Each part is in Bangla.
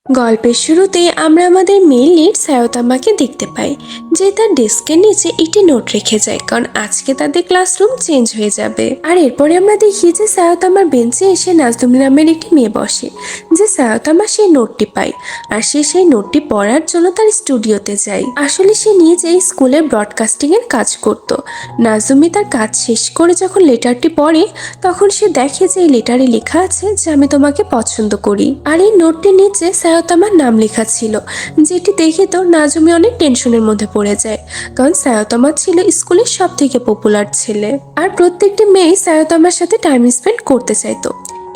গল্পের শুরুতেই আমরা আমাদের মেইন লিড সায়তামাকে দেখতে পাই, যে তার ডেস্কের নিচে একটি নোট রেখে যায়, কারণ আজকে তাদের ক্লাসরুম চেঞ্জ হয়ে যাবে। আর এরপরে আমরা দেখি যে সায়তামার বেঞ্চে এসে নাজদুমি নামের একটি মেয়ে বসে, যে সায়তামা সেই নোটটি পায়। আর সে সেই নোটটি পড়ার জন্য তার স্টুডিওতে যায়। আসলে সে নিজেই স্কুলের ব্রডকাস্টিং এর কাজ করত। নাজুমি তার কাজ শেষ করে যখন লেটারটি পড়ে, তখন সে দেখে যে এই লেটারে লেখা আছে যে আমি তোমাকে পছন্দ করি। আর এই নোটটির নিচে সায়তামার নাম লেখা ছিল, যেটি দেখে তো নাজুমি অনেক টেনশনের মধ্যে পড়ে যায়, কারণ সায়তামা ছিল স্কুলের সব থেকে পপুলার ছেলে। আর প্রত্যেকটি মেয়ে সায়তামার সাথে টাইম স্পেন্ড করতে চাইতো।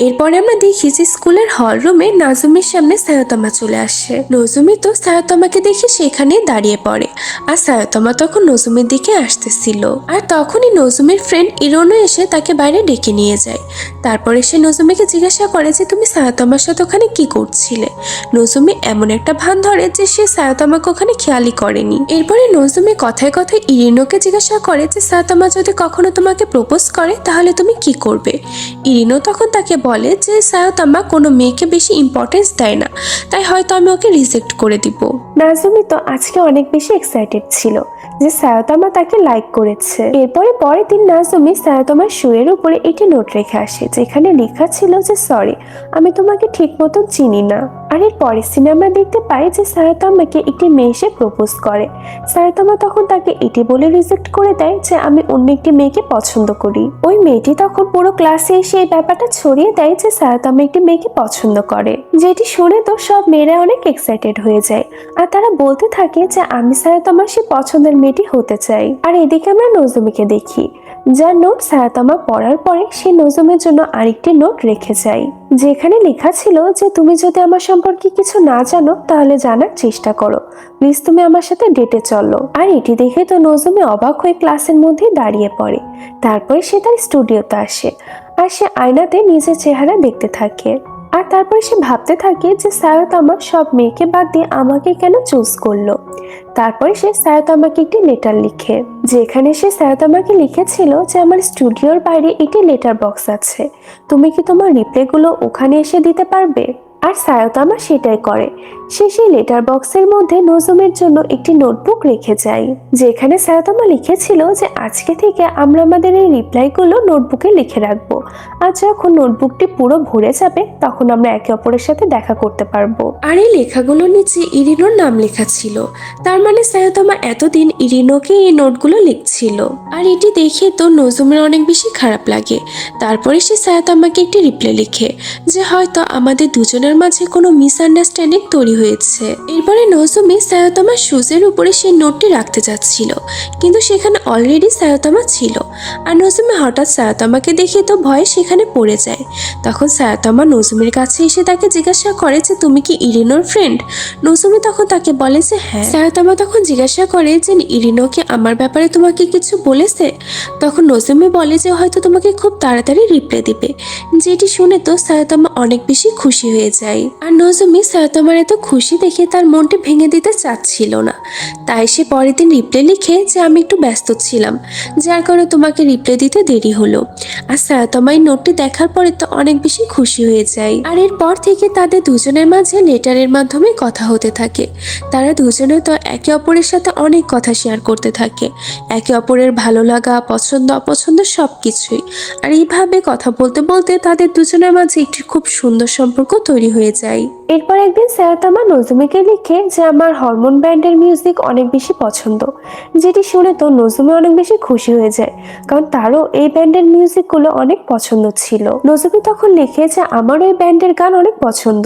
এরপরে আমরা দেখি যে স্কুলের হল রুমে নাজুমির সামনে সায়তামা চলে আসে। নজুমি তো সায়তামাকে দেখে সেখানে দাঁড়িয়ে পড়ে। আর সায়তামা তখন নজুমির দিকে আসতেছিল। আর তখনই নজুমির ফ্রেন্ড ইরোনো এসে তাকে বাইরে ডেকে নিয়ে যায়। তারপরে সে নজুমিকে জিজ্ঞাসা করে যে তুমি সায়তামার সাথে ওখানে কি করছিলে। নজুমি এমন একটা ভান ধরে যে সে সায়তামাকে ওখানে খেয়ালই করেনি। এরপরে নজুমি কথায় কথায় ইরিনোকে জিজ্ঞাসা করে যে সায়তামা যদি কখনো তোমাকে প্রপোজ করে তাহলে তুমি কি করবে। ইরিনো তখন তাকে বলে যে সায়তামা কোনো মেয়েকে বেশি ইম্পর্টেন্স দেয় না, তাই হয়তো আমি ওকে রিজেক্ট করে দিব। নাজুমি তো আজকে অনেক বেশি এক্সাইটেড ছিল যে সায়তামা তাকে লাইক করেছে। এরপরে পরের দিন নাজুমি সায়তামার শুয়ের উপরে একটি নোট রেখে আসে, যেখানে লেখা ছিল যে সরি, আমি তোমাকে ঠিক মতো চিনি না। আর এর পরের সিনে আমরা দেখতে পাই যে সায়তামাকে একটি মেয়ে এসে প্রপোজ করে। সায়তামা তখন তাকে এটি বলে রিজেক্ট করে দেয় যে আমি অন্য একটি মেয়েকে পছন্দ করি। ওই মেয়েটি তখন পুরো ক্লাসে এসে এই ব্যাপারটা ছড়িয়ে দেয় যে সায়তামা একটি মেয়েকে পছন্দ করে, যেটি শুনে তো সব মেয়েরা অনেক এক্সাইটেড হয়ে যায়। আর তারা বলতে থাকে যে আমি সায়তামার সে পছন্দের মেয়েটি হতে চাই। আর এদিকে আমরা নজুমিকে দেখি, যার নোট সায়তামা পড়ার পরে সে নজুমের জন্য আরেকটি নোট রেখে যায়, যেখানে লেখা ছিল যে তুমি যদি আমার সম্পর্কে কিছু না জানো তাহলে জানার চেষ্টা করো, প্লিজ তুমি আমার সাথে ডেটে চলো। আর এটি দেখে তো নজুমি অবাক হয়ে ক্লাসের মধ্যে দাঁড়িয়ে পড়ে। তারপরে সে তার স্টুডিওতে আসে আর সে আয়নাতে নিজের চেহারা দেখতে থাকে। আর তারপরে সে ভাবতে থাকে যে সায়তামা সব মেয়েকে বাদ দিয়ে আমাকে কেন চুজ করলো। তারপরে সে সায়তামাকে একটি লেটার লিখে, যেখানে সে সায়তামাকে লিখেছিল যে আমার স্টুডিওর বাইরে একটি লেটার বক্স আছে, তুমি কি তোমার রিপ্লাইগুলো ওখানে এসে দিতে পারবে। আর সায়তামা সেটাই করে। সে সেই লেটার বক্সের মধ্যে নজুমের জন্য একটি নোটবুক রেখে যায়, যেখানে সায়তামা লিখেছিল যে আজকে থেকে আমরা আমাদের এই রিপ্লাইগুলো নোটবুকে লিখে রাখবো, আর যখন নোটবুকটি পুরো ভরে যাবে তখন আমরা একে অপরের সাথে দেখা করতে পারবো। আর এই লেখাগুলোর নিচে ইরিনোর নাম লেখা ছিল, তার মানে সায়তামা এতদিন ইরিনোকে এই নোটগুলো লিখছিল। আর এটি দেখে তো নজুমের অনেক বেশি খারাপ লাগে। তারপরে সে সায়তামাকে একটি রিপ্লাই লিখে যে হয়তো আমাদের দুজনের মাঝে কোনো মিসআন্ডারস্ট্যান্ডিং তৈরি হয়েছে। এরপরে নজুমি সায়তামার শুজের উপরে সেই নোটটি রাখতে যাচ্ছিল, কিন্তু সেখানে অলরেডি সায়তামা ছিল। আর নজুমি হঠাৎ সায়তামাকে দেখে তো ভয়ে সেখানে পড়ে যায়। তখন সায়তামা নজুমির কাছে এসে তাকে জিজ্ঞাসা করে যে তুমি কি ইরিনোর ফ্রেন্ড। নজুমি তখন তাকে বলে যে হ্যাঁ। সায়তামা তখন জিজ্ঞাসা করে যে ইরিনো কি আমার ব্যাপারে তোমাকে কিছু বলেছে। তখন নজুমি বলে যে হয়তো তোমাকে খুব তাড়াতাড়ি রিপ্লাই দিবে, যেটি শুনে তো সায়তামা অনেক বেশি খুশি হয়ে যায়। আর নজুমি সায়তামার এত খুশি দেখে তার মনটি ভেঙে দিতে চাচ্ছিল না, তাই সে পরের দিন রিপ্লাই লিখে যে আমি একটু ব্যস্ত ছিলাম, যার কারণে তোমাকে রিপ্লাই দিতে দেরি হলো। আর সায়তামা এই নোটটি দেখার পরে তো অনেক বেশি খুশি হয়ে যায়। আর এরপর থেকে তাদের দুজনের মাঝে লেটারের মাধ্যমে কথা হতে থাকে। তারা দুজনে তো একে অপরের সাথে অনেক কথা শেয়ার করতে থাকে, একে অপরের ভালো লাগা, পছন্দ অপছন্দ সবকিছুই। আর এইভাবে কথা বলতে বলতে তাদের দুজনের মাঝে একটি খুব সুন্দর সম্পর্ক তৈরি হয়ে যায়। এরপর একদিন সায়তামা নজুমিকে লিখে যে আমার হরমোন ব্যান্ডের মিউজিক অনেক বেশি পছন্দ, যেটি শুনে তো নজুমি অনেক বেশি খুশি হয়ে যায়, কারণ তারও এই ব্যান্ডের মিউজিকগুলো অনেক পছন্দ ছিল। নজুমি তখন লিখে যে আমার ওই ব্যান্ডের গান অনেক পছন্দ,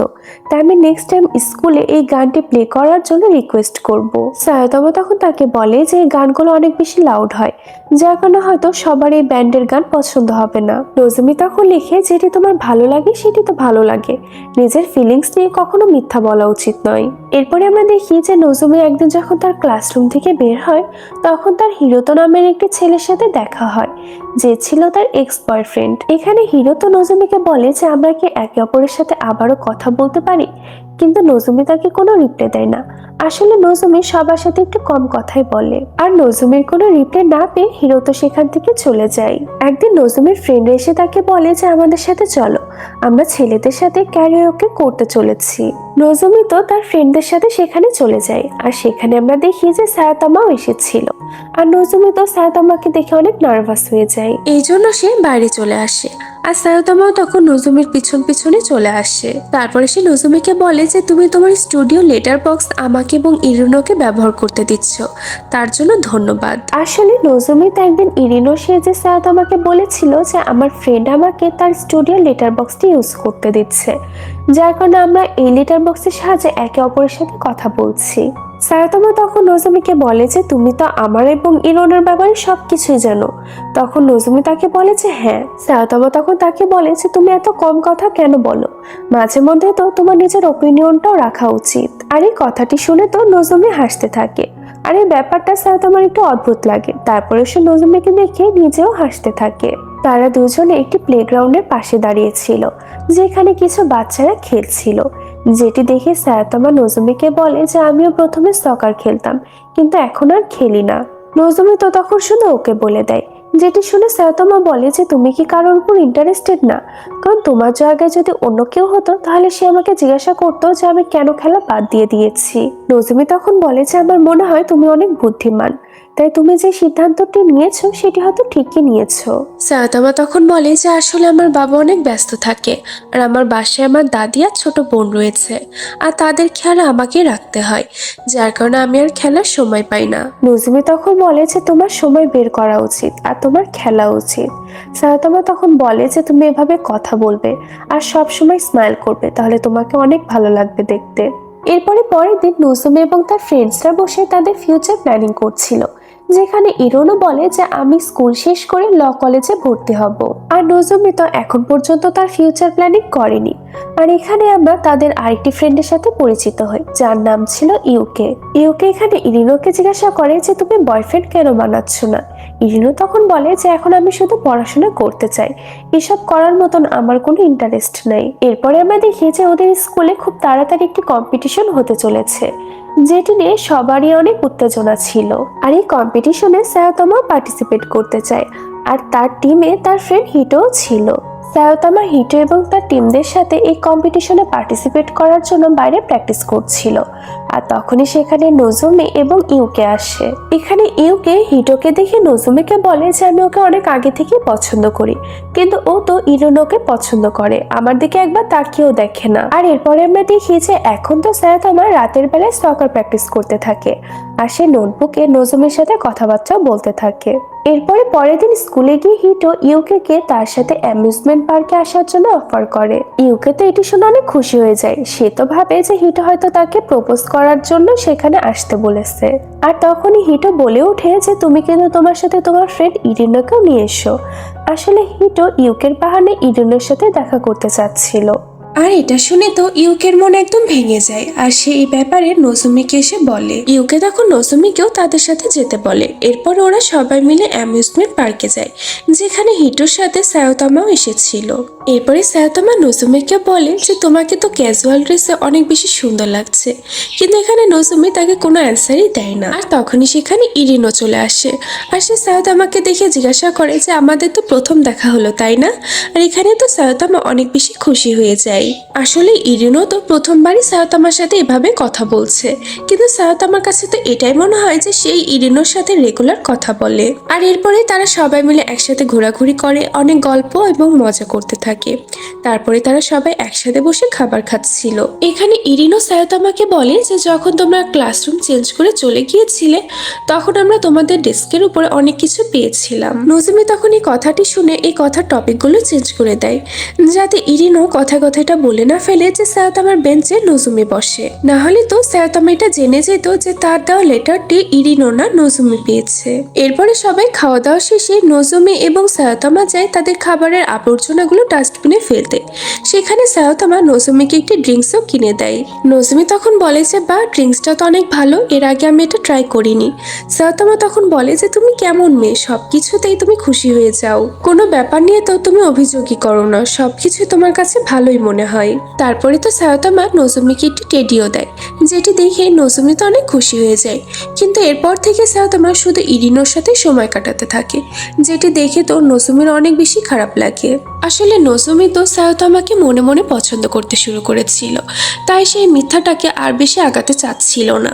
তাই আমি নেক্সট টাইম স্কুলে এই গানটি প্লে করার জন্য রিকোয়েস্ট করব। সায়তামা তখন তাকে বলে যে এই গানগুলো অনেক বেশি লাউড হয়, যার কারণে হয়তো সবার এই ব্যান্ডের গান পছন্দ হবে না। নজুমি তখন লিখে যেটি তোমার ভালো লাগে সেটি তো ভালো লাগে, নিজের ফিলিংস নিয়ে কখনো মিথ্যা বলা উচিত নয়। এরপরে আমরা দেখি যে নজুমি একদিন যখন তার ক্লাসরুম থেকে বের হয়, তখন তার হিরোতো নামের একটি ছেলের সাথে দেখা হয়, যে ছিল তার এক্স বয়ফ্রেন্ড। এখানে হিরোতো নজুমিকে বলে যে আমরা কি একে অপরের সাথে আবারও কথা বলতে পারি, কিন্তু নজুমি তাকে কোনো রিপ্লাই দেয় না। আসলে নজুমি সবার সাথে একটু কম কথাই বলে। আর নজুমির কোনো রিপ্লাই না পেয়ে হিরো তো সেখান থেকে চলে যায়। একদিন নজুমির ফ্রেন্ড এসে তাকে বলে যে আমাদের সাথে চলো, আমরা ছেলেদের সাথে ক্যারিওকে করতে চলেছি। নজুমি তো তার ফ্রেন্ডদের সাথে সেখানে চলে যায়। আর সেখানে আমরা দেখি যে সায়াতামাও এসেছিল। আর নজুমি তো সায়াতামাকে দেখে অনেক নার্ভাস হয়ে যায়, এই জন্য সে বাইরে চলে আসে। আর সায়াতামাও তখন নজুমির পিছন পিছনে চলে আসে। তারপরে সে নজুমিকে বলে যে তুমি তোমার স্টুডিও লেটার বক্স আমাকে এবং ইরিনোকে ব্যবহার করতে দিচ্ছ, তার জন্য ধন্যবাদ। আসলে নজুমি তো একদিন ইরিনো সেজে সায়াতামাকে বলেছিল যে আমার ফ্রেন্ড আমাকে তার স্টুডিও লেটার বক্সটি ইউজ করতে দিচ্ছে, যার কারণে আমরা এই লেটার বক্সের সাহায্যে একে অপরের সাথে কথা বলছি। সায়াতামা তখন নজুমিকে বলে যে তুমি তো আমার এবং ইরনের ব্যাপারে সবকিছুই জানো। তখন নজুমি তাকে বলে যে হ্যাঁ। সায়াতামা তখন তাকে বলে যে তুমি এত কম কথা কেন বলো, মাঝে মধ্যে তো তোমার নিজের ওপিনিয়নটাও রাখা উচিত। আর এই কথাটি শুনে তো নজুমি হাসতে থাকে। আর এই ব্যাপারটা সায়াতামার একটু অদ্ভুত লাগে। তারপরে সে নজুমিকে দেখে নিজেও হাসতে থাকে। তারা দুজনে একটি প্লেগ্রাউন্ডের পাশে দাঁড়িয়েছিল, যেখানে কিছু বাচ্চারা খেলছিল। যেটি দেখে সায়াতামা নজুমিকে বলে যে আমিও প্রথমে সকার খেলতাম, কিন্তু এখন আর খেলি না। নজুমি তো তখন শুধু ওকে বলে দেয়, যেটি শুনে সায়াতামা বলে যে তুমি কি কারোর উপর ইন্টারেস্টেড না? কারণ তোমার জায়গায় যদি অন্য কেউ হতো তাহলে সে আমাকে জিজ্ঞাসা করতো যে আমি কেন খেলা বাদ দিয়ে দিয়েছি। নজুমি তখন বলে যে আমার মনে হয় তুমি অনেক বুদ্ধিমান, তাই তুমি যে সিদ্ধান্তটি নিয়েছো সেটি হয়তো ঠিকই নিয়েছো। সায়াতামা তখন বলে যে আসলে আমার বাবা অনেক ব্যস্ত থাকে, আর আমার বাসায় আমার দাদি আর ছোট বোন রয়েছে, আর তাদের খেয়াল আমাকে রাখতে হয়, যার কারণে আমি আর খেলার সময় পাই না। নজুমি তখন বলে যে তোমার সময় বের করা উচিত আর তোমার খেলা উচিত। সায়াতামা তখন বলে যে তুমি এভাবে কথা বলবে আর সব সময় স্মাইল করবে, তাহলে তোমাকে অনেক ভালো লাগবে দেখতে। এরপরে পরের দিন নজুমি এবং তার ফ্রেন্ডসরা বসে তাদের ফিউচার প্ল্যানিং করছিল, যেখানে ইরোনও বলে যে আমি স্কুল শেষ করে ল কলেজে ভর্তি হব। আর নজুমি তো এখন পর্যন্ত তার ফিউচার প্ল্যানিং করেনি। আর এখানে আমরা তাদের আরেকটি ফ্রেন্ডের সাথে পরিচিত হই, যার নাম ছিল ইউকে। ইউকে এখানে ইরিনোকে জিজ্ঞাসা করে যে তুমি বয়ফ্রেন্ড কেন বানাচ্ছ না। ইরিনো তখন বলে যে এখন আমি শুধু পড়াশোনা করতে চাই, এসব করার মতন আমার কোনো ইন্টারেস্ট নাই। এরপরে আমরা দেখি যে ওদের স্কুলে খুব তাড়াতাড়ি একটি কম্পিটিশন হতে চলেছে, যেটি নিয়ে সবারই অনেক উত্তেজনা ছিল। আর এই কম্পিটিশনে সায়াতামা পার্টিসিপেট করতে চায়, আর তার টিমে তার ফ্রেন্ড হিটোও ছিল। সায়াতামা হিটো এবং তার টিমদের সাথে এই কম্পিটিশনে পার্টিসিপেট করার জন্য বাইরে প্র্যাকটিস করছিল। আর তখনই সেখানে নজুমি এবং ইউকে আসে। এখানে ইউকে হিটোকে দেখে নজুমিকে বলে যে আমি ওকে অনেক আগে থেকে পছন্দ করি, কিন্তু ও তো ইরোনোকে পছন্দ করে, আমার দিকে একবার তাকিয়েও দেখে না। আর এরপরে আমরা দেখি যে এখন তো সায়াতামা রাতের বেলায় সকার প্র্যাকটিস করতে থাকে, আর সে নোটবুকে নজুমির সাথে কথাবার্তা বলতে থাকে। এরপরে পরের দিন স্কুলে গিয়ে হিটো ইউকে তার সাথে অ্যামিউজমেন্ট পার্কে আসার জন্য অফার করে। ইউকে তো এটি শুনে অনেক খুশি হয়ে যায়। সে তো ভাবে যে হিটো হয়তো তাকে প্রপোজ করার জন্য সেখানে আসতে বলেছে। আর তখনই হিটো বলে ওঠে যে তুমি কিন্তু তোমার সাথে তোমার ফ্রেন্ড ইরিনোকেও নিয়ে এসো। আসলে হিটো ইউকের বাহানে ইরিনোর সাথে দেখা করতে চাচ্ছিল। আর এটা শুনে তো ইউকের মন একদম ভেঙে যায়, আর সে এই ব্যাপারে নজুমিকে এসে বলে। ইউকে তখন নজুমিকেও তাদের সাথে যেতে বলে। এরপর ওরা সবাই মিলে অ্যামিউজমেন্ট পার্কে যায়, যেখানে হিটোর সাথে সায়াতামাও এসেছিল। এরপরে সায়াতামা নজুমিকে বলে যে তোমাকে তো ক্যাজুয়াল ড্রেসে অনেক বেশি সুন্দর লাগছে, কিন্তু এখানে নজুমি তাকে কোনো অ্যান্সারই দেয় না। আর তখনই সেখানে ইরিনো চলে আসে, আর সে সায়াতামাকে দেখে জিজ্ঞাসা করে যে আমাদের তো প্রথম দেখা হলো তাই না? আর এখানে তো সায়াতামা অনেক বেশি খুশি হয়ে যায়। আসলে ইরিনো তো প্রথমবারই সায়াতামার সাথে এভাবে কথা বলছে, কিন্তু সায়াতামার কাছে তো এটাই মনে হয় যে সেই ইরিনোর সাথে রেগুলার কথা বলে। আর এরপরে তারা সবাই মিলে একসাথে ঘোরাঘুরি করে, অনেক গল্প এবং মজা করতে থাকে। তারপরে তারা সবাই একসাথে বসে খাবার খাচ্ছিল। এখানে ইরিনো সায়াতামাকে বলে যে যখন তোমরা ক্লাসরুম চেঞ্জ করে চলে গিয়েছিলে তখন আমরা তোমাদের ডেস্কের উপরে অনেক কিছু পেয়েছিলাম। নজুমি তখন এই কথাটি শুনে এই কথার টপিকগুলো চেঞ্জ করে দেয়, যাতে ইরিনো কথায় কথায় বলে না ফেলে যে সায়াতামার বেঞ্চে নজুমি বসে। না হলে তো সায়াতামা এটা জেনে যেত যে তার দেওয়া লেটারটি ইরিনো না নজুমি পেয়েছে। এরপরে সবাই খাওয়া দাওয়া শেষে নজুমি এবং সায়াতামা যায় তাদের খাবারের আবর্জনাগুলো ডাস্টবিনে ফেলতে। সেখানে সায়াতামা নজুমিকে একটি ড্রিঙ্কসও কিনে দেয়। নজুমি তখন বলে যে বা ড্রিঙ্কসটা তো অনেক ভালো, এর আগে আমি এটা ট্রাই করিনি। সায়াতামা তখন বলে যে তুমি কেমন মেয়ে, সবকিছুতেই তুমি খুশি হয়ে যাও, কোনো ব্যাপার নিয়ে তো তুমি অভিযোগই করো না, সবকিছু তোমার কাছে ভালোই মনে মনে হয়। তারপরে তো সায়তামা নজুমিকে একটি টেডিও দেয়, যেটি দেখে নজুমি তো অনেক খুশি হয়ে যায়। কিন্তু এরপর থেকে সায়তামা শুধু ইরিনোর সাথে সময় কাটাতে থাকে, যেটি দেখে তো নজুমির অনেক বেশি খারাপ লাগে। আসলে নজুমি তো সায়তামাকে মনে মনে পছন্দ করতে শুরু করেছিল, তাই সেই মিথ্যাটাকে আর বেশি আগাতে চাচ্ছিল না।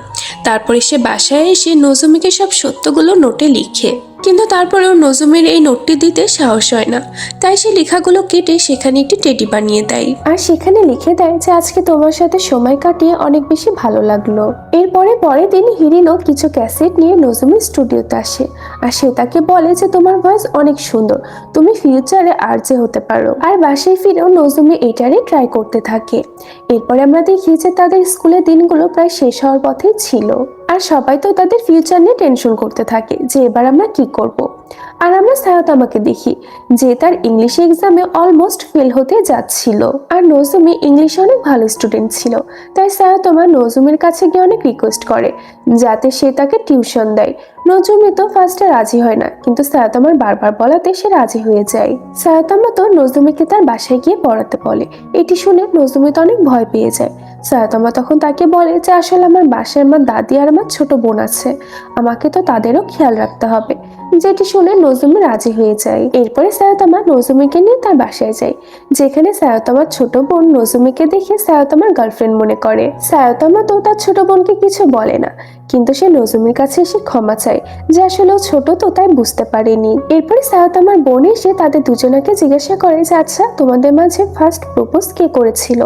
তারপরে সে বাসায় এসে নজুমিকে সব সত্যগুলো নোটে লিখে, কিন্তু তারপরেও নজুমির এই নোটটি দিতে সাহস হয় না। তাই সে লেখাগুলো কেটে সেখানে একটি টেডি বানিয়ে দেয়, আর সেখানে লিখে দেয় যে আজকে তোমার সাথে সময় কাটিয়ে অনেক বেশি ভালো লাগলো। এরপরে পরের দিন হিরিনো কিছু ক্যাসেট নিয়ে নজুমির স্টুডিওতে আসে, আর সে তাকে বলে যে তোমার ভয়েস অনেক সুন্দর, তুমি ফিউচারে আরজে হতে পারো। আর বাসায় ফিরেও নজুমি এটারই ট্রাই করতে থাকে। এরপরে আমরা দেখি যে তাদের স্কুলের দিনগুলো প্রায় শেষ হওয়ার পথেই ছিল, আর সবাই তো তাদের ফিউচার নিয়ে টেনশন করতে থাকে যে এবার আমরা কি করব। আর আমরা সায়তামাকে দেখি যে তার ইংলিশ এক্সামে অলমোস্ট ফেল হতে যাচ্ছিল, আর নজুমি ইংলিশে অনেক ভালো স্টুডেন্ট ছিল। তাই সায়তামা নজুমির কাছে গিয়ে অনেক রিকোয়েস্ট করে যাতে সে তাকে টিউশন দেয়। নজুমি তো ফার্স্টে রাজি হয় না, কিন্তু সায়তামার বারবার বলাতে সে রাজি হয়ে যায়। সায়তামা তো নজুমিকে তার বাসায় গিয়ে পড়াতে বলে। এটি শুনে নজুমি তো অনেক ভয় পেয়ে যায়। সায়তামা তখন তাকে বলে যে আসলে আমার বাসায় আমার দাদি আর আমার ছোট বোন আছে, আমাকে তো তাদেরও খেয়াল রাখতে হবে। যেটি শুনে নজুমি রাজি হয়ে যায়। এরপরে সায়তামা নজুমিকে নিয়ে তার বাসায় যায়, যেখানে সায়তামার ছোট বোন নজুমিকে দেখে সায়তামার গার্লফ্রেন্ড মনে করে। সায়তামা তো তার ছোট বোনকে কিছু বলে না, কিন্তু সে নজুমির কাছে এসে ক্ষমা চায় যে আসলে ও ছোট তো তাই বুঝতে পারেনি। এরপরে সায়তামার বোন এসে তাদের দুজনাকে জিজ্ঞাসা করে যে আচ্ছা তোমাদের মাঝে ফার্স্ট প্রপোজ কে করেছিল,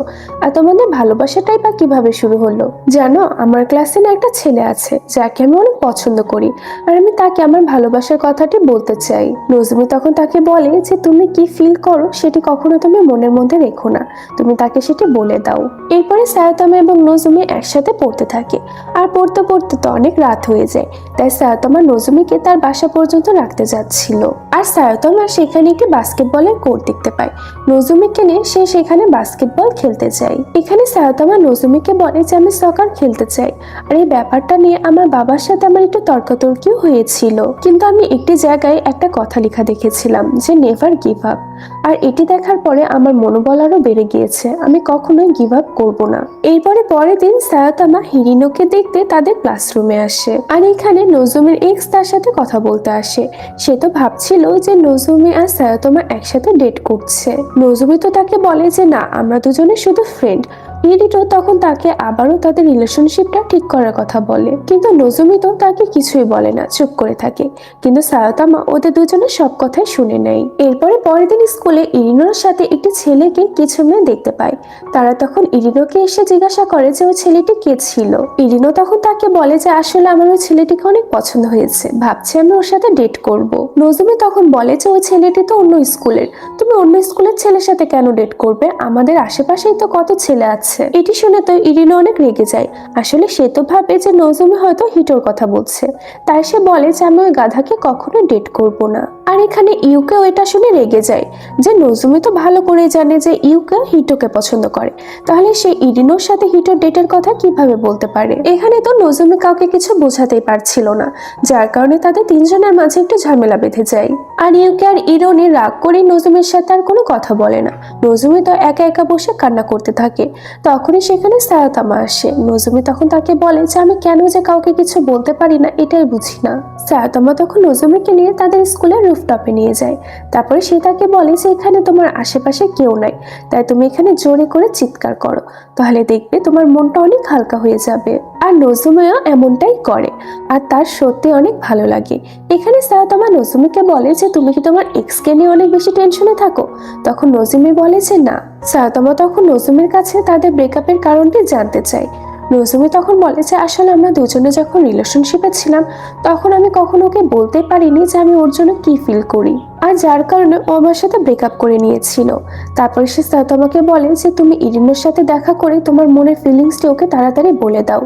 আর তোমাদের ভালোবাসাটাই বা কিভাবে শুরু হলো। জানো, আমার ক্লাসে না একটা ছেলে আছে যাকে আমি অনেক পছন্দ করি, আর আমি তাকে আমার ভালোবাসার কথাটি বলতে চাই। নজুমি তখন তাকে বলে যে তুমি কি ফিল করো সেটি কখনো তুমি মনের মধ্যে রেখো না, তুমি তাকে সেটি বলে দাও। এরপরে সায়তামা এবং নজুমি একসাথে পড়তে থাকে, আর পড়তে পড়তে তো অনেক রাত হয়ে যায়। তাই সায়তামা নজুমিকে তার বাসা পর্যন্ত রাখতে যাচ্ছিল, আর সায়তামা সেখানে একটি বাস্কেটবলের কোর্ট দেখতে পায়। নজুমিকে নিয়ে সে সেখানে বাস্কেটবল খেলতে যায়। এখানে সায়তামা নজুমিকে বলে যে আমি সকার খেলতে চাই, আর এই ব্যাপারটা নিয়ে আমার বাবার সাথে আমার একটু তর্কাতর্কিও হয়েছিল, কিন্তু আমি একটি জায়গায় একটা কথা লেখা দেখেছিলাম যে নেভার গিভ আপ, আর এটি দেখার পরে আমার মনোবল আরো বেড়ে গিয়েছে, আমি কখনোই গিভ আপ করবো না। এরপরে পরের দিন সায়তামা হিরিনোকে দেখতে তাদের ক্লাসরুমে আসে, আর এখানে নজুমির এক্স তার সাথে কথা বলতে আসে। সে তো ভাবছিল যে নজুমি আর সায়তামা একসাথে ডেট করছে। নজুমি তো তাকে বলে যে না, আমরা দুজনে শুধু ফ্রেন্ড। হিরিটো তখন তাকে আবারও তাদের রিলেশনশিপটা ঠিক করার কথা বলে, কিন্তু নজুমি তো তাকে কিছুই বলে না, চুপ করে থাকে। কিন্তু সায়তামা ওদের দুজনের সব কথাই শুনে নেয়। এরপরে পরের দিন স্কুলে ইরিনোর সাথে একটি ছেলেকে কিছু মেয়ে দেখতে পায়। তারা তখন ইরিনোকে এসে জিজ্ঞাসা করে যে ওই ছেলেটি কে ছিল। ইরিনো তখন তাকে বলে যে আসলে আমার ওই ছেলেটিকে অনেক পছন্দ হয়েছে, ভাবছি আমি ওর সাথে ডেট করব। নজুমি তখন বলে যে ওই ছেলেটি তো অন্য স্কুলের, তুমি অন্য স্কুলের ছেলের সাথে কেন ডেট করবে, আমাদের আশেপাশেই তো কত ছেলে আছে। এটি শুনে তো ইরিনো অনেক রেগে যায়। আসলে সে তো ভাবে যে নজুমি হয়তো হিটোর কথা বলছে, তাই সে বলে যে আমি ওই গাধাকে কখনো ডেট করব না। আর এখানে ইউকেও এটা শুনে রেগে যায় যে নজুমি তো ভালো করে জানে যে ইউকে হিটোকে পছন্দ করে, তাহলে সে ইরিনোর সাথে হিটোর ডেটের কথা কিভাবে বলতে পারে। এখানে তো নজুমি কাউকে কিছু বোঝাতেই পারছিল না, যার কারণে তাদের তিনজনের মাঝে একটু ঝামেলা বেঁধে যায়। আর ইউকে আর ইরোনি রাগ করে নজুমির সাথে আর কোনো কথা বলে না। নজুমি তো একা একা বসে কান্না করতে থাকে। তখনই সেখানে সায়তামা আসে। নজুমি তখন তাকে বলে যে আমি কেন যে কাউকে কিছু বলতে পারি না এটাই বুঝি না। সায়তামা তখন নজুমিকে নিয়ে তাদের স্কুলের রুফটপে নিয়ে যায়। তারপরে সে তাকে বলে যে এখানে তোমার আশেপাশে কেউ নাই, তাই তুমি এখানে জোরে করে চিৎকার করো, তাহলে দেখবে তোমার মনটা অনেক হালকা হয়ে যাবে। আর নজুমিও এমনটাই করে, আর তার সত্যি অনেক ভালো লাগে। এখানে সায়তামা নজুমিকে বলে যে তুমি কি তোমার এক্সকে নিয়ে অনেক বেশি টেনশনে থাকো। তখন নজুমি বলে যে না। সায়তামা তখন নজুমির কাছে তাদের ব্রেকআপের কারণটি জানতে চায়। নজুমি তখন বলে যে আসলে আমরা দুজনে যখন রিলেশনশিপে ছিলাম তখন আমি কখনো ওকে বলতে পারিনি যে আমি ওর জন্য কি ফিল করি, আর যার কারণে ও আমার সাথে ব্রেকআপ করে নিয়েছিল। তারপরে সে সায়তামাকে বলে যে তুমি ইরিনোর সাথে দেখা করে তোমার মনের ফিলিংসটি ওকে তাড়াতাড়ি বলে দাও।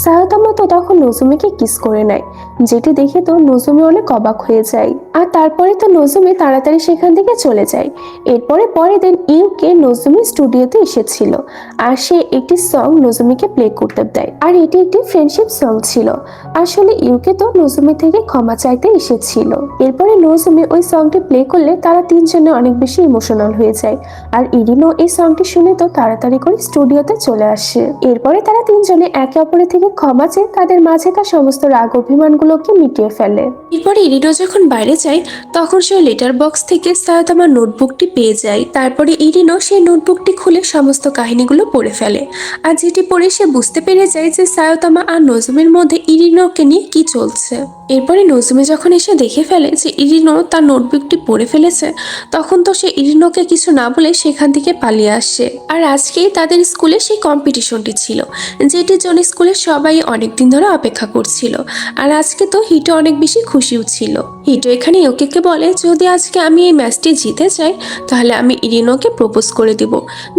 সায়তামা তো তখন নজুমিকে কিস করে নেয়, যেটি দেখে তো নজুমি অনেক অবাক হয়ে যায়। আর তারপরে তো নজুমি তাড়াতাড়ি সেখান থেকে চলে যায়। এরপরে পরের দিন ইউকে নজুমি স্টুডিওতে এসেছিল, আর সে একটি সং নজুমিকে প্লে করতে দেয়, আর এটি একটি ফ্রেন্ডশিপ সং ছিল। আসলে ইউকে তো নজুমি থেকে ক্ষমা চাইতে এসেছিল। এরপরে নজুমি ওই সংটি সংটি প্লে করলে তারা তিনজনে অনেক বেশি ইমোশনাল হয়ে যায়। আর ইরিনও এই সংটি শুনে তো তাড়াতাড়ি করে স্টুডিওতে চলে আসে। এরপরে তারা তিনজনে একে অপরের থেকে ক্ষমা চেয়ে তাদের মাঝেকার সমস্ত রাগ অভিমানগুলোকে মিটিয়ে ফেলে। এরপরে ইরিনো যখন বাইরে যায় তখন সে লেটার বক্স থেকে সায়োতামার নোটবুকটি পেয়ে যায়। তারপরে ইরিনো সেই নোটবুকটি খুলে সমস্ত কাহিনীগুলো পড়ে ফেলে, আর যেটি পড়ে সে বুঝতে পেরে যায় যে সায়োতামা আর নজুমের মধ্যে ইরিনোকে নিয়ে কি চলছে। এরপরে নজুমে যখন এসে দেখে ফেলে যে ইরিনো তার নোটবুকটি পড়ে ফেলেছে, তখন তো সে ইরিনোকে কিছু না বলে সেখান থেকে পালিয়ে আসে। আর আজকেই তাদের স্কুলে সেই কম্পিটিশনটি ছিল, যেটির জন্য স্কুলের সবাই অনেকদিন ধরে অপেক্ষা করছিল। আর আজকে তো হিটো অনেক বেশি খুশিও ছিল। হিটো এখানে ইউকিকে বলে, যদি আজকে আমি এই ম্যাচটি জিতে যাই তাহলে আমি ইরিনোকে প্রপোজ করে দিব,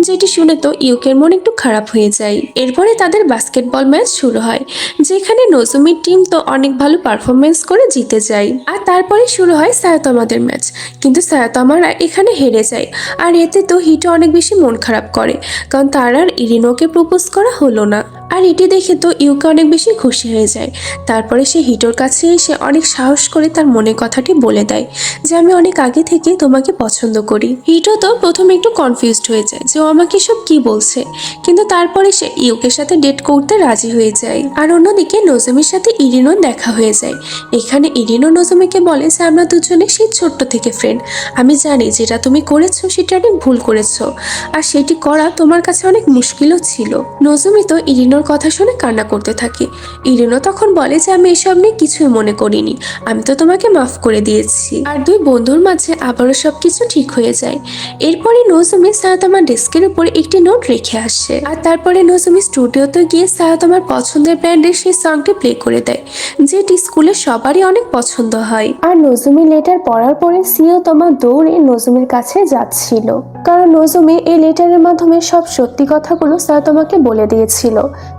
যেটি শুনে তো ইউকের মন একটু খারাপ হয়ে যায়। এরপরে তাদের বাস্কেটবল ম্যাচ শুরু হয়, যেখানে নজুমির টিম তো অনেক ভালো পারফরমেন্স করে জিতে যায়। আর তারপরে শুরু হয় সায়োতামাদের ম্যাচ, কিন্তু সায়োতামারা এখানে হেরে যায়। আর এতে তো হিটো অনেক বেশি মন খারাপ করে, কারণ তার আর ইরিনোকে প্রপোজ করা হলো না। আর এটি দেখে তো ইউকে অনেক বেশি খুশি হয়ে যায়। তারপরে সে হিটোর কাছে এসে অনেক সাহস করে তার মনের কথাটি বলে দেয় যে আমি অনেক আগে থেকে তোমাকে পছন্দ করি। হিটো তো প্রথমে একটু কনফিউজড হয়ে যায় যে ও আমাকে সব কি বলছে, কিন্তু তারপরে সে ইউকের সাথে ডেট করতে রাজি হয়ে যায়। আর অন্যদিকে নজুমির সাথে ইরিনো দেখা হয়ে যায়। এখানে ইরিনো নজুমিকে বলে যে আমরা দুজনে সেই ছোট্ট থেকে ফ্রেন্ড, আমি জানি যেটা তুমি করেছো সেটা অনেক ভুল করেছো, আর সেটি করা তোমার কাছে অনেক মুশকিলও ছিল। নজুমি তো ইরিনোর কথা শুনে কান্না করতে থাকে। ইরিনো তখন বলে যে আমি এসব নিয়ে কিছুই মনে করিনি, আমি তো তোমাকে মাফ করে দিয়েছি। আর দুই বন্ধুর মাঝে আবারও সবকিছু ঠিক হয়ে যায়। এরপরে নজুমি সায়োতামার ডেস্কের উপর একটি নোট রেখে আসে, আর তারপরে নজুমি স্টুডিওতে গিয়ে সায়োতামার পছন্দের ব্যান্ডের সেই সংটি প্লে করে দেয়, যেটি স্কুলের সবারই অনেক পছন্দ হয়। আর নজুমি লেটার পড়ার পরে সিয়োতমা দৌড়ে নজুমির কাছে যাচ্ছিল, কারণ নজুমি এই লেটারের মাধ্যমে সব সত্যি কথাগুলো সায়োতমাকে বলে দিয়েছিল।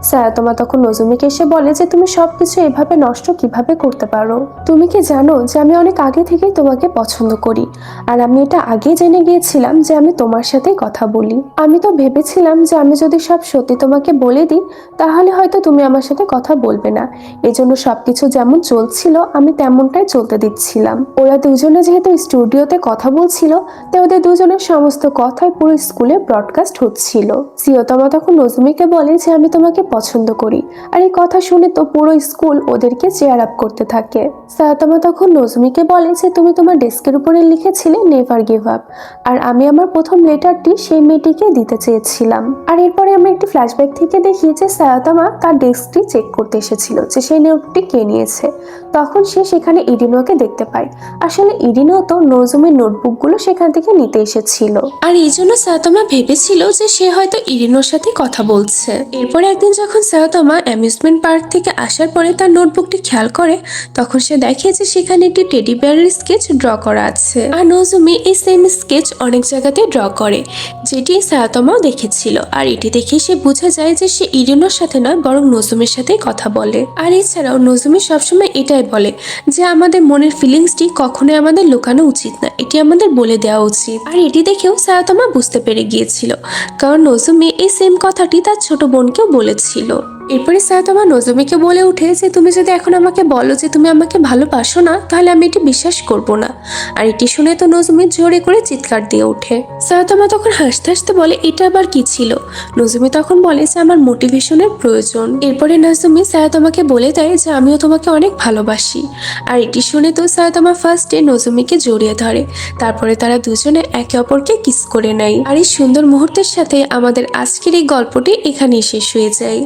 সায়োতমা তখন নজুমিকে এসে বলে যে তুমি সবকিছু এভাবে নষ্ট কিভাবে করতে পারো? তুমি কি জানো যে আমি অনেক আগে থেকেই তোমাকে পছন্দ করি, আর আমি এটা আগে জেনে গিয়েছিলাম যে আমি তোমার সাথেই কথা বলি। আমি তো ভেবেছিলাম যে আমি যদি সব সত্যি তোমাকে বলে দিই তাহলে হয়তো তুমি আমার সাথে কথা বলবে না, এজন্য সবকিছু যেমন চলছিল আমি তেমনটাই চলতে দিচ্ছিলাম। ওরা দুজনে যেহেতু স্টুডিওতে কথা বলছিল তাই ওদের দুজনের সমস্ত কথাই পুরো স্কুলে ব্রডকাস্ট হচ্ছিল। সিয়োতমা তখন নজুমিকে বলে যে আমি তোমাকে পছন্দ করি, আর এই কথা শুনে তো পুরো স্কুল ওদেরকে চেয়ার আপ করতে থাকে। সায়োতমা তখন নজুমিকে বলে যে তুমি তোমার ডেস্কের উপরে লিখেছিলে নেভার গিভ আপ, আর আমি আমার প্রথম লেটারটি সেই মেয়েটিকে দিতে চেয়েছিলাম। আর এরপরে আমরা একটি ফ্ল্যাশব্যাক থেকে দেখি যে সায়োতমা তার ডেস্কটি চেক করতে এসেছিল যে সেই নোটটি কে নিয়েছে। তখন সে সেখানে ইরিনোকে দেখতে পায়। আসলে ইরিনো তো নজুমির নোটবুকগুলো সেখান থেকে নিতে এসেছিল, আর এই জন্য সায়োতমা ভেবেছিল যে সে হয়তো ইরিনোর সাথে কথা বলছে। এরপর একদিন যখন সায়োতমা অ্যামিউজমেন্ট পার্ক থেকে আসার পরে তার নোটবুকটি খেয়াল করে, তখন সে দেখে যে সেখানে একটি টেডি বিয়ারের স্কেচ ড্র করা আছে। আর নজুমি এই সেম স্কেচ অনেক জায়গাতে ড্র করে, যেটি সায়োতমাও দেখেছিল। আর এটি দেখে সে বোঝা যায় যে সে ইরিনোর সাথে নয় বরং নজুমির সাথেই কথা বলে। আর এছাড়াও নজুমি সবসময় এটাই বলে যে আমাদের মনের ফিলিংসটি কখনোই আমাদের লুকানো উচিত না, এটি আমাদের বলে দেওয়া উচিত। আর এটি দেখেও সায়োতমা বুঝতে পেরে গিয়েছিল, কারণ নজুমি এই সেম কথাটি তার ছোট বোনকেও বলেছিল। এরপরে সায়োতমা নজুমিকে বলে উঠে যে তুমি যদি এখন আমাকে বলো যে তুমি আমাকে ভালোবাসো না তাহলে আমি এটি বিশ্বাস করব না। আর এটি শুনে তো নজুমি জোরে করে চিৎকার দিয়ে ওঠে। সায়োতমা তখন হাসতে হাসতে বলে এটা আবার কি ছিল? নজুমি তখন বলে যে আমার মোটিভেশনের প্রয়োজন। এরপরে নজুমি সায়োতমাকে বলে দেয় যে আমিও তোমাকে অনেক ভালোবাসি। আর এটি শুনে তো সায়োতমা ফার্স্টে নজুমিকে জড়িয়ে ধরে, তারপরে তারা দুজনে একে অপরকে কিস করে নেয়। আর এই সুন্দর মুহূর্তের সাথে আমাদের আজকের এই গল্পটি এখানেই শেষ হয়ে যায়।